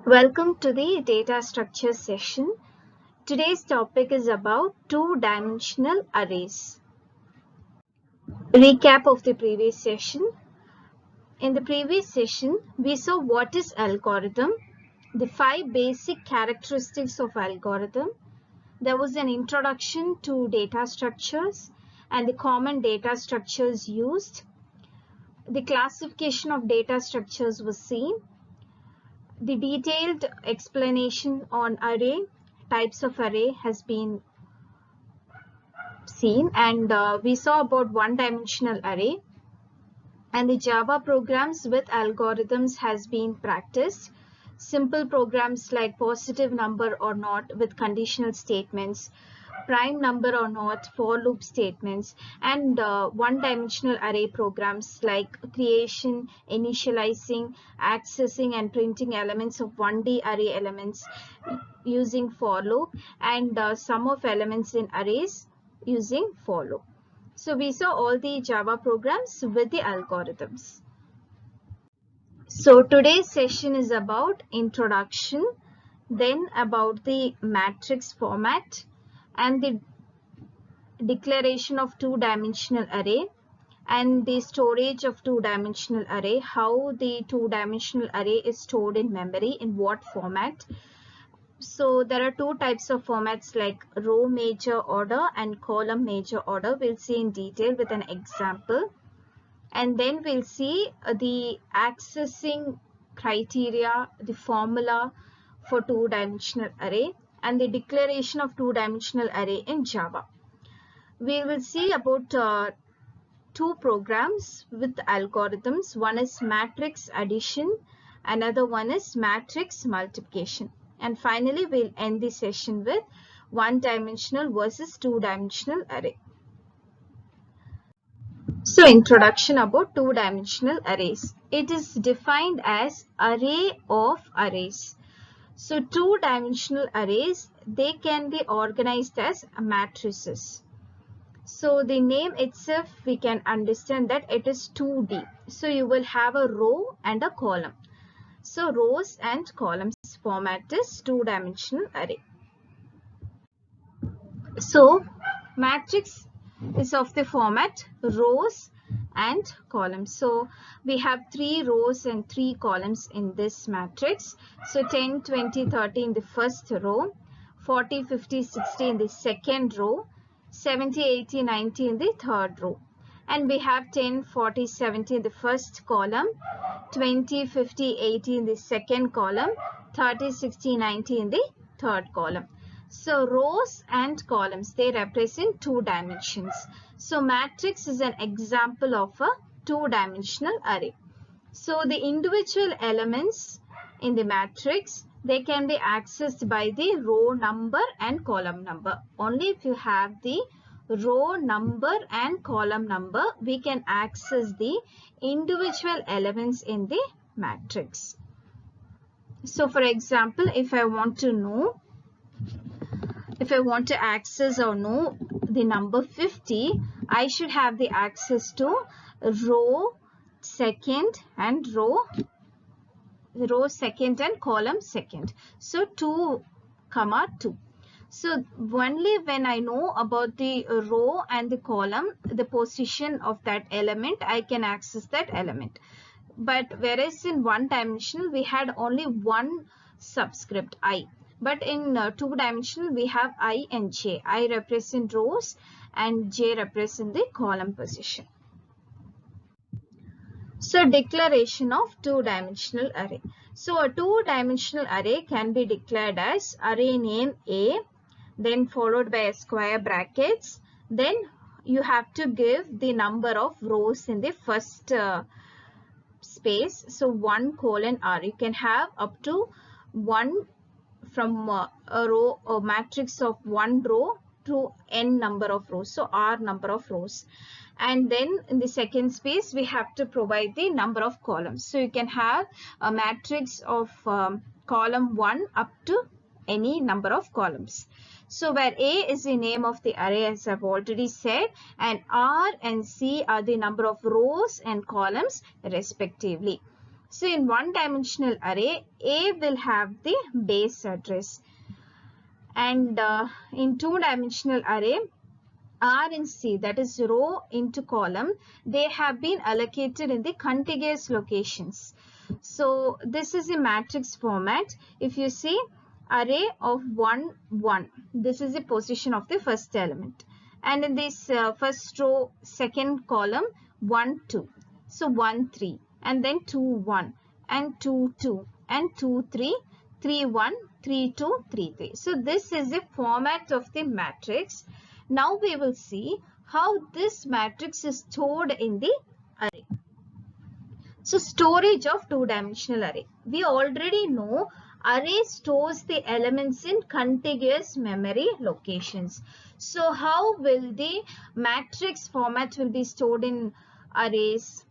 Welcome to the data structure session. Today's topic is about two-dimensional arrays. Recap of the previous session. In the previous session, we saw what is algorithm, the 5 basic characteristics of algorithm. There was an introduction to data structures and the common data structures used. The classification of data structures was seen. The detailed explanation on array, types of array has been seen, and we saw about one-dimensional array, and the Java programs with algorithms has been practiced. Simple programs like positive number or not with conditional statements, prime number or not, for loop statements, and one-dimensional array programs like creation, initializing, accessing and printing elements of 1D array elements using for loop, and sum of elements in arrays using for loop. So we saw all the Java programs with the algorithms. So today's session is about introduction, then about the matrix format and the declaration of two-dimensional array and the storage of two-dimensional array, how the two-dimensional array is stored in memory, in what format. So there are two types of formats like row major order and column major order. We'll see in detail with an example. And then we'll see the accessing criteria, the formula for two-dimensional array and the declaration of two-dimensional array in Java. We will see about two programs with algorithms. One is matrix addition, another one is matrix multiplication. And finally, we'll end the session with one-dimensional versus two-dimensional array. So, introduction about two-dimensional arrays. It is defined as array of arrays. So, two-dimensional arrays, they can be organized as matrices. So, the name itself, we can understand that it is 2D. So, you will have a row and a column. So, rows and columns format is two-dimensional array. So, matrix is of the format rows and columns. So we have 3 rows and 3 columns in this matrix. So 10, 20, 30 in the first row, 40, 50, 60 in the second row, 70, 80, 90 in the third row. And we have 10, 40, 70 in the first column, 20, 50, 80 in the second column, 30, 60, 90 in the third column. So rows and columns, they represent two dimensions. So matrix is an example of a two-dimensional array. So the individual elements in the matrix, they can be accessed by the row number and column number. Only if you have the row number and column number, we can access the individual elements in the matrix. So for example, if I want to access or know the number 50, I should have the access to row second and row second and column second. So 2, 2. So only when I know about the row and the column, the position of that element, I can access that element. But whereas in one-dimensional, we had only one subscript I. But in two-dimensional, we have I and J. I represent rows and J represent the column position. So declaration of two-dimensional array. So a two-dimensional array can be declared as array name A, then followed by a square brackets. Then you have to give the number of rows in the first space. So 1 colon R. You can have up to 1 from a row or matrix of 1 row to n number of rows. So R number of rows. And then in the second space, we have to provide the number of columns. So you can have a matrix of column 1 up to any number of columns. So where A is the name of the array, as I've already said, and R and C are the number of rows and columns respectively. So in one-dimensional array, A will have the base address, and in two-dimensional array, R and C, that is row into column, they have been allocated in the contiguous locations. So this is a matrix format. If you see array of 1, 1, this is the position of the first element. And in this first row, second column, 1, 2. So 1, 3, and then 2, 1, and 2, 2, and 2, 3, 3, 1, 3, 2, 3, 3. So this is the format of the matrix. Now we will see how this matrix is stored in the array. So storage of two-dimensional array. We already know array stores the elements in contiguous memory locations. So how will the matrix format will be stored in arrays?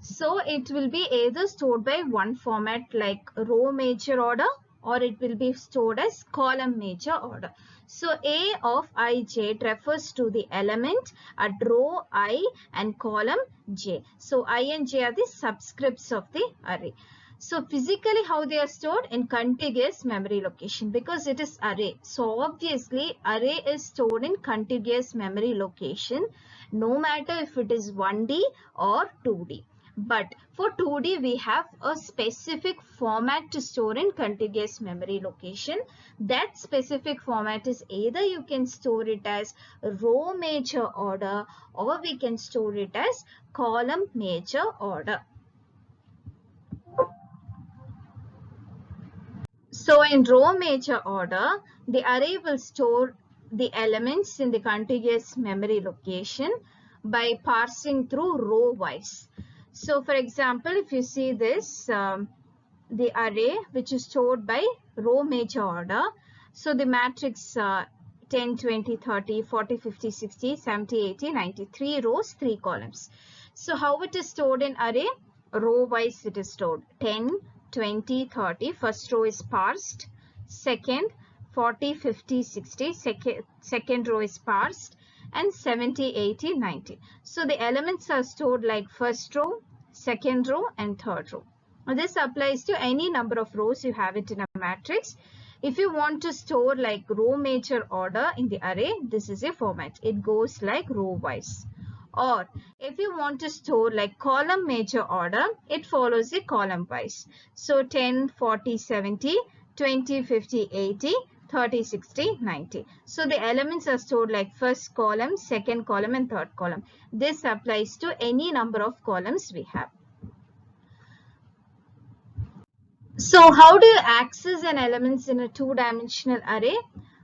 So it will be either stored by one format like row major order, or it will be stored as column major order. So A of ij refers to the element at row I and column j. So I and j are the subscripts of the array. So physically how they are stored? In contiguous memory location, because it is array. So obviously array is stored in contiguous memory location, no matter if it is 1D or 2D. But for 2D, we have a specific format to store in contiguous memory location. That specific format is either you can store it as row major order, or we can store it as column major order. So in row major order, the array will store the elements in the contiguous memory location by parsing through row wise. So for example, if you see this, the array which is stored by row major order. So the matrix 10, 20, 30, 40, 50, 60, 70, 80, 90, 3 rows, 3 columns. So how it is stored in array? Row wise it is stored. 10, 20, 30, first row is parsed. Second, 40, 50, 60, second row is parsed. And 70, 80, 90. So the elements are stored like first row, second row, and third row. Now this applies to any number of rows you have it in a matrix. If you want to store like row major order in the array, this is a format. It goes like row wise. Or if you want to store like column major order, it follows a column wise. So 10, 40, 70, 20, 50, 80, 30, 60, 90. So the elements are stored like first column, second column, and third column. This applies to any number of columns we have. So how do you access an elements in a two-dimensional array?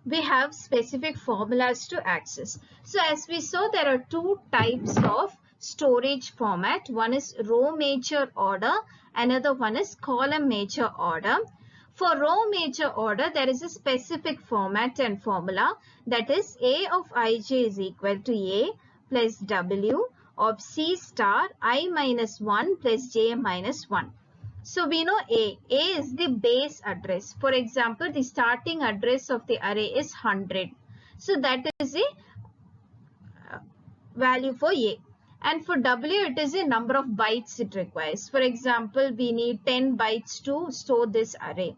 We have specific formulas to access. So as we saw, there are two types of storage format. One is row major order, another one is column major order. For row major order, there is a specific format and formula, that is A of ij is equal to A plus W of C star I minus 1 plus J minus 1. So we know A. A is the base address. For example, the starting address of the array is 100. So that is a value for A. And for W, it is a number of bytes it requires. For example, we need 10 bytes to store this array,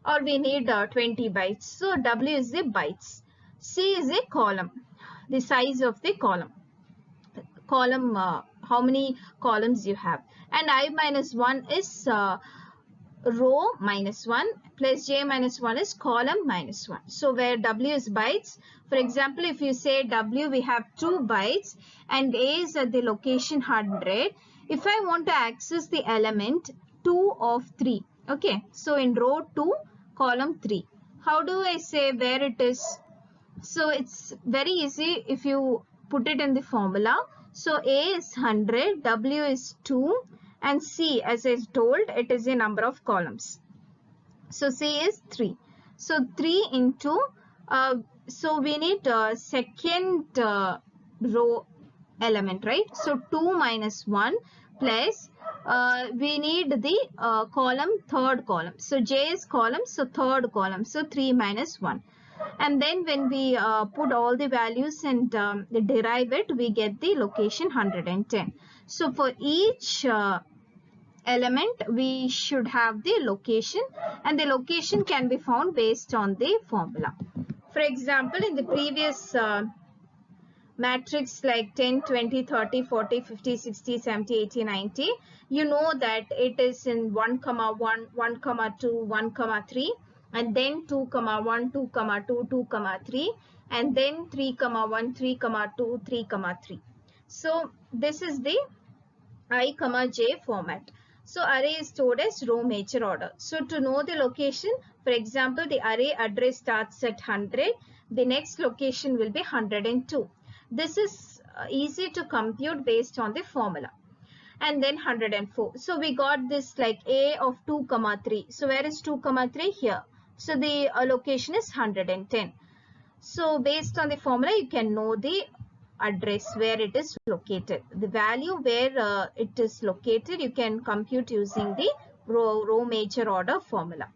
or we need 20 bytes. So W is the bytes. C is a column, the size of the column. Column, how many columns you have. And I minus 1 is row minus 1 plus J minus 1 is column minus 1. So where W is bytes, for example, if you say W, we have 2 bytes and A is at the location 100. If I want to access the element 2 of 3, okay, so in row 2, column 3, how do I say where it is? So it's very easy if you put it in the formula. So A is 100, W is 2, and C, as I told, it is a number of columns. So C is 3. So 3 into, so we need second row element, right? So 2 minus 1 plus, we need the column, third column. So J is column, so third column. So 3 minus 1. And then when we put all the values and derive it, we get the location 110. So for each element, we should have the location, and the location can be found based on the formula. For example, in the previous matrix like 10, 20, 30, 40, 50, 60, 70, 80, 90, you know that it is in 1, 1, 1, 2, 1, 3, and then 2, 1, 2, 2, 2, 3, and then 3, 1, 3, 2, 3, 3. So this is the I, j format. So array is stored as row major order. So to know the location, for example, the array address starts at 100. The next location will be 102. This is easy to compute based on the formula. And then 104. So we got this like A of 2, 3. So where is 2, 3? Here. So the location is 110. So based on the formula, you can know the address where it is located. The value where it is located, you can compute using the row major order formula.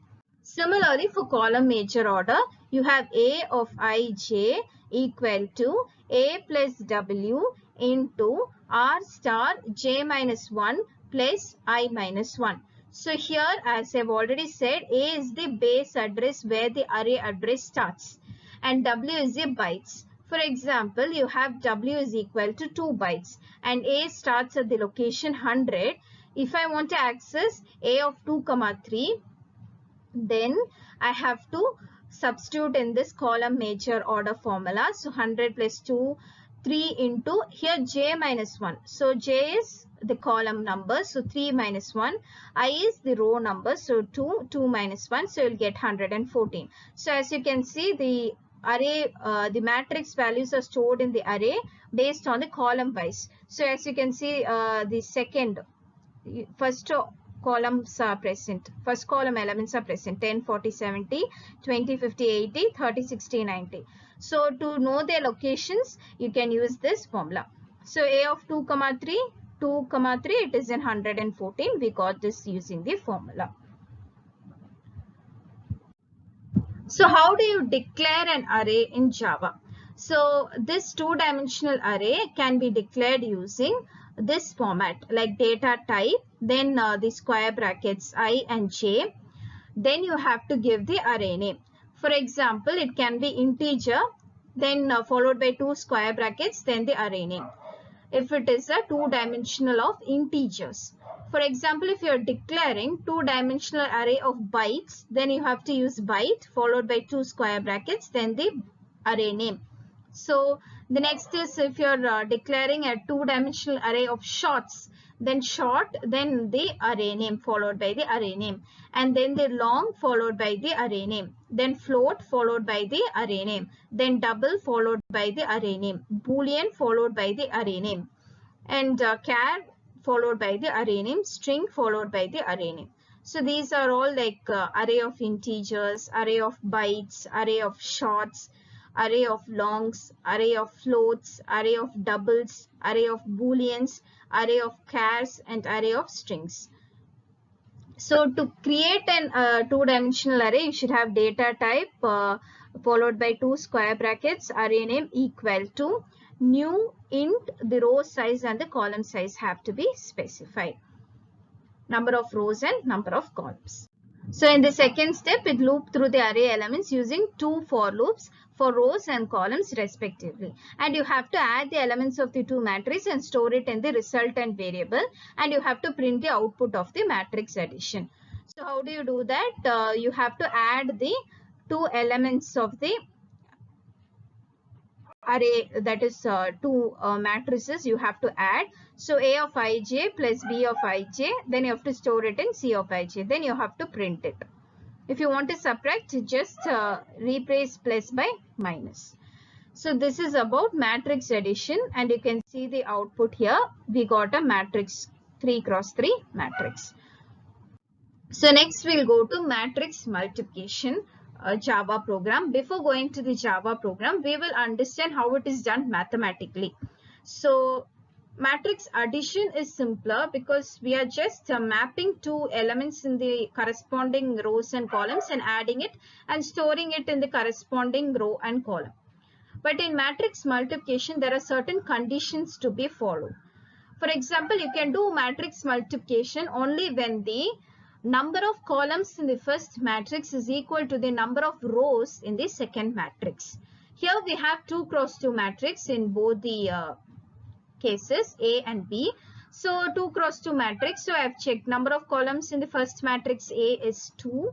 Similarly, for column major order, you have A of ij equal to A plus W into R star j minus 1 plus I minus 1. So here, as I've already said, A is the base address where the array address starts, and W is the bytes. For example, you have W is equal to 2 bytes and A starts at the location 100. If I want to access A of 2, 3, then I have to substitute in this column major order formula. So 100 plus 2, 3 into here j minus 1. So j is the column number, so 3 minus 1. I is the row number, so 2 minus 1. So you'll get 114. So as you can see, the array, the matrix values are stored in the array based on the column wise. So as you can see, the first columns are present. First column elements are present: 10, 40, 70, 20, 50, 80, 30, 60, 90. So to know their locations, you can use this formula. So A of 2, 3, it is in 114. We got this using the formula. So how do you declare an array in Java? So this two-dimensional array can be declared using this format, like data type, then the square brackets I and j. Then you have to give the array name. For example, it can be integer, then followed by 2 square brackets, then the array name, if it is a two-dimensional of integers. For example, if you are declaring two-dimensional array of bytes, then you have to use byte followed by 2 square brackets, then the array name. So the next is if you are declaring a two-dimensional array of shorts, then short, then the array name followed by the array name, and then the long followed by the array name, then float followed by the array name, then double followed by the array name, boolean followed by the array name, and char followed by the array name, string followed by the array name. So these are all like array of integers, array of bytes, array of shorts, array of longs, array of floats, array of doubles, array of booleans, array of chars, and array of strings. So to create an two-dimensional array, you should have data type followed by 2 square brackets, array name equal to new int, the row size and the column size have to be specified. Number of rows and number of columns. So in the second step, it loop through the array elements using 2 for loops for rows and columns respectively. And you have to add the elements of the two matrices and store it in the resultant variable. And you have to print the output of the matrix addition. So how do you do that? You have to add the two elements of the array, that is two matrices you have to add. So A of ij plus B of ij, then you have to store it in C of ij, then you have to print it. If you want to subtract, just replace plus by minus. So this is about matrix addition, and you can see the output here. We got a matrix 3 cross 3 matrix. So next we'll go to matrix multiplication. Java program. Before going to the Java program, we will understand how it is done mathematically. So matrix addition is simpler because we are just mapping two elements in the corresponding rows and columns and adding it and storing it in the corresponding row and column. But in matrix multiplication, there are certain conditions to be followed. For example, you can do matrix multiplication only when the number of columns in the first matrix is equal to the number of rows in the second matrix. Here we have 2 cross 2 matrix in both the cases A and B. So 2 cross 2 matrix. So I have checked number of columns in the first matrix A is 2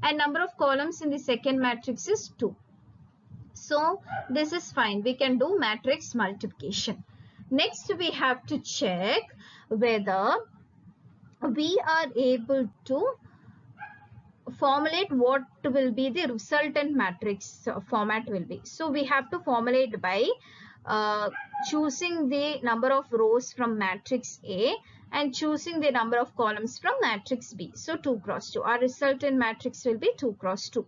and number of columns in the second matrix is 2. So this is fine. We can do matrix multiplication. Next we have to check whether we are able to formulate what will be the resultant matrix format will be. So we have to formulate by choosing the number of rows from matrix A and choosing the number of columns from matrix B. So 2 cross 2. Our resultant matrix will be 2 cross 2.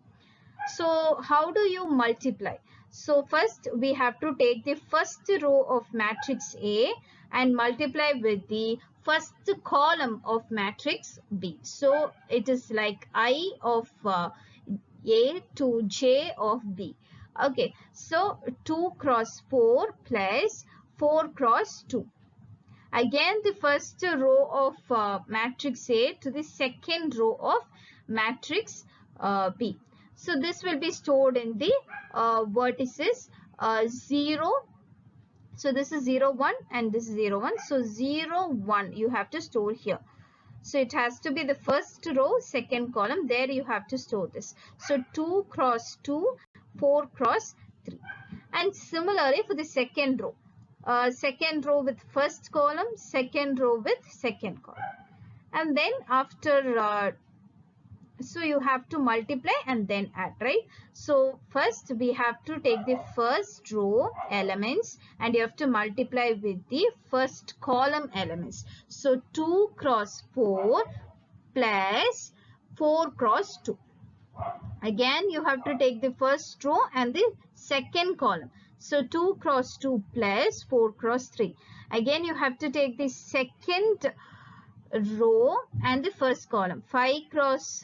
So how do you multiply? So first we have to take the first row of matrix A and multiply with the first column of matrix B. So it is like I of A to J of B. Okay, so 2 cross 4 plus 4 cross 2. Again the first row of matrix A to the second row of matrix B. So this will be stored in the vertices 0. So this is 0, 1 and this is 0, 1. So 0, 1 you have to store here. So it has to be the first row, second column. There you have to store this. So 2 cross 2, 4 cross 3. And similarly for the second row. Second row with first column, second row with second column. And then after so you have to multiply and then add, right? So first we have to take the first row elements and you have to multiply with the first column elements. So 2 cross 4 plus 4 cross 2. Again you have to take the first row and the second column. So 2 cross 2 plus 4 cross 3. Again you have to take the second row and the first column. 5 cross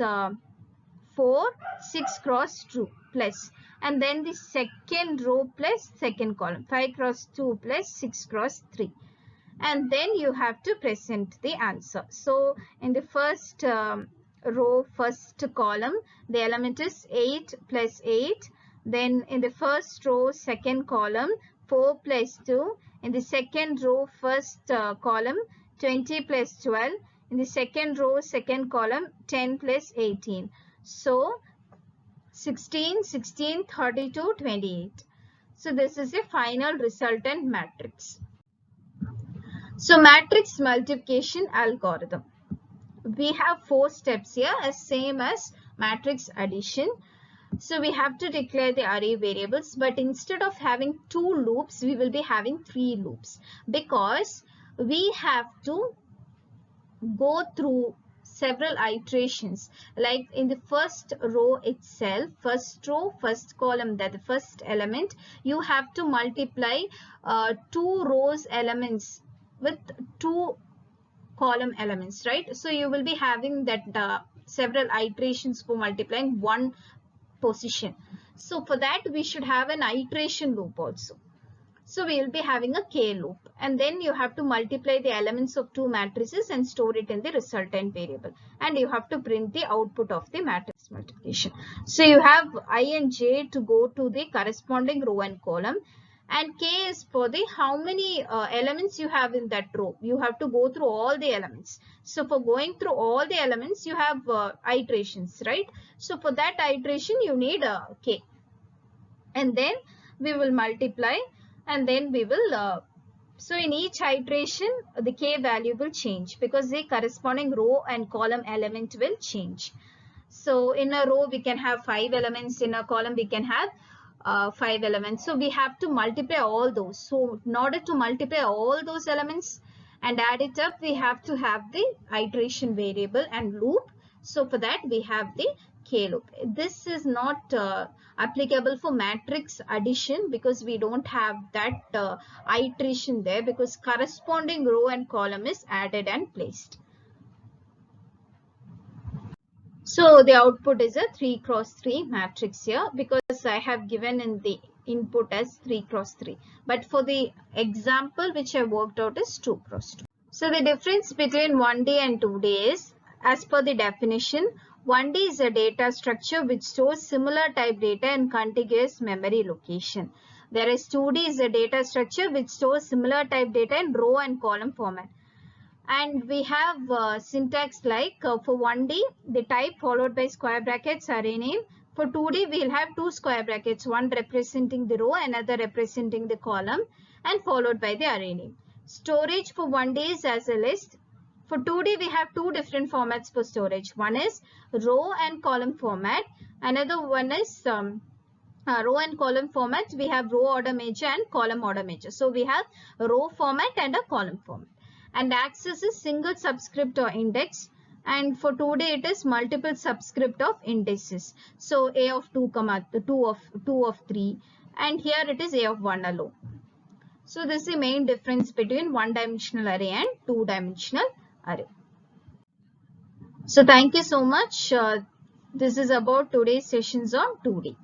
4, 6 cross 2 plus, and then the second row plus second column. 5 cross 2 plus 6 cross 3. And then you have to present the answer. So in the first row, first column, the element is 8 plus 8. Then in the first row, second column, 4 plus 2. In the second row, first column, 20 plus 12. In the second row, second column, 10 plus 18. So 16, 16, 32, 28. So this is a final resultant matrix. So matrix multiplication algorithm. We have 4 steps here, as same as matrix addition. So we have to declare the array variables, but instead of having 2 loops, we will be having 3 loops because we have to go through several iterations. Like in the first row itself, first row, first column, that the first element, you have to multiply 2 rows elements with 2 column elements, right? So you will be having that several iterations for multiplying one position. So for that we should have an iteration loop also. So we will be having a k loop, and then you have to multiply the elements of 2 matrices and store it in the resultant variable, and you have to print the output of the matrix multiplication. So you have I and j to go to the corresponding row and column, and k is for the how many elements you have in that row. You have to go through all the elements. So for going through all the elements you have iterations, right? So for that iteration you need k, and then we will multiply, and then we will so in each iteration the k value will change because the corresponding row and column element will change. So in a row we can have 5 elements, in a column we can have 5 elements. So we have to multiply all those. So in order to multiply all those elements and add it up, we have to have the iteration variable and loop. So for that we have the k loop. This is not applicable for matrix addition because we don't have that iteration there, because corresponding row and column is added and placed. So the output is a 3 cross 3 matrix here, because I have given in the input as 3 cross 3. But for the example which I worked out is 2 cross 2. So the difference between 1D and 2D is, as per the definition, 1D is a data structure which stores similar type data in contiguous memory location. Whereas 2D is a data structure which stores similar type data in row and column format. And we have syntax like for 1D, the type followed by square brackets array name. For 2D, we'll have two square brackets, one representing the row, another representing the column, and followed by the array name. Storage for 1D is as a list. For 2D, we have two different formats for storage. One is row and column format. Another one is row and column formats. We have row order major and column order major. So we have a row format and a column format. And access is single subscript or index, and for 2D it is multiple subscript of indices. So A of 2, 2 of 3, and here it is A of 1 alone. So this is the main difference between one-dimensional array and two-dimensional array. So thank you so much. This is about today's sessions on 2D.